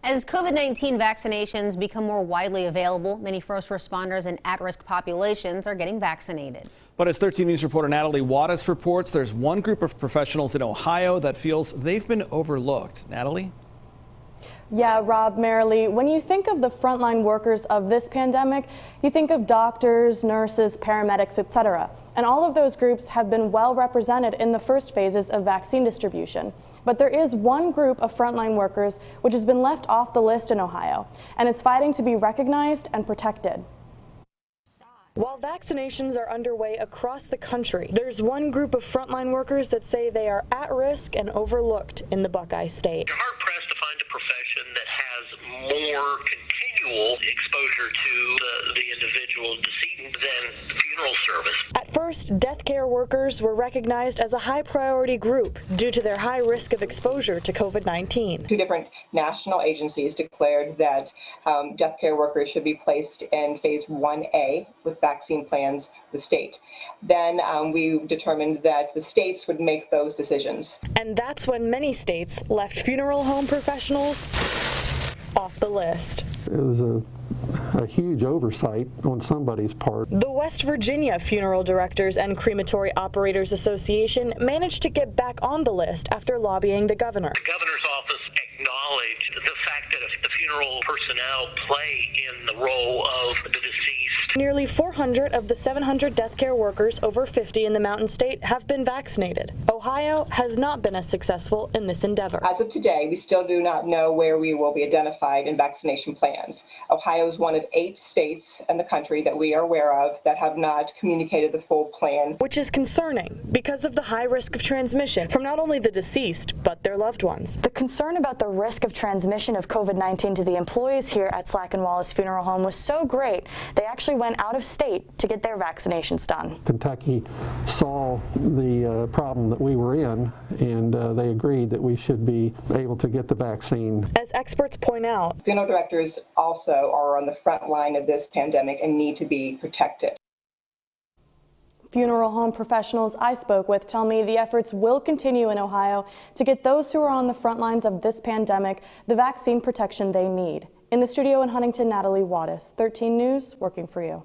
As COVID-19 vaccinations become more widely available, many first responders and at-risk populations are getting vaccinated. But as 13 News reporter Natalie Wattis reports, there's one group of professionals in Ohio that feels they've been overlooked. Natalie? Yeah, Rob, Marilee, when you think of the frontline workers of this pandemic, you think of doctors, nurses, paramedics, etc. And all of those groups have been well represented in the first phases of vaccine distribution. But there is one group of frontline workers which has been left off the list in Ohio, and it's fighting to be recognized and protected. While vaccinations are underway across the country, there's one group of frontline workers that say they are at risk and overlooked in the Buckeye State. You're hard-pressed to find a profession that has more continual exposure to the individual decedent than the funeral service. At first, death care workers were recognized as a high-priority group due to their high risk of exposure to COVID-19. Two different national agencies declared that death care workers should be placed in phase 1A with vaccine plans, the state. Then we determined that the states would make those decisions. And that's when many states left funeral home professionals off the list. It was a huge oversight on somebody's part. The West Virginia Funeral Directors and Crematory Operators Association managed to get back on the list after lobbying the governor. The governor's office acknowledged the fact that if the funeral personnel play in the role of the deceased. Nearly 400 of the 700 death care workers over 50 in the Mountain State have been vaccinated. Ohio has not been as successful in this endeavor. As of today, we still do not know where we will be identified in vaccination plans. Ohio is one of 8 states in the country that we are aware of that have not communicated the full plan. Which is concerning because of the high risk of transmission from not only the deceased, but their loved ones. The concern about the risk of transmission of COVID-19 to the employees here at Slack and Wallace Funeral Home was so great, they actually went out of state to get their vaccinations done. Kentucky saw the problem that we were in, and they agreed that we should be able to get the vaccine. As experts point out, Funeral directors also are on the front line of this pandemic and need to be protected. funeral home professionals I spoke with tell me the efforts will continue in Ohio to get those who are on the front lines of this pandemic the vaccine protection they need. In the studio in Huntington, Natalie Wattis, 13 News, working for you.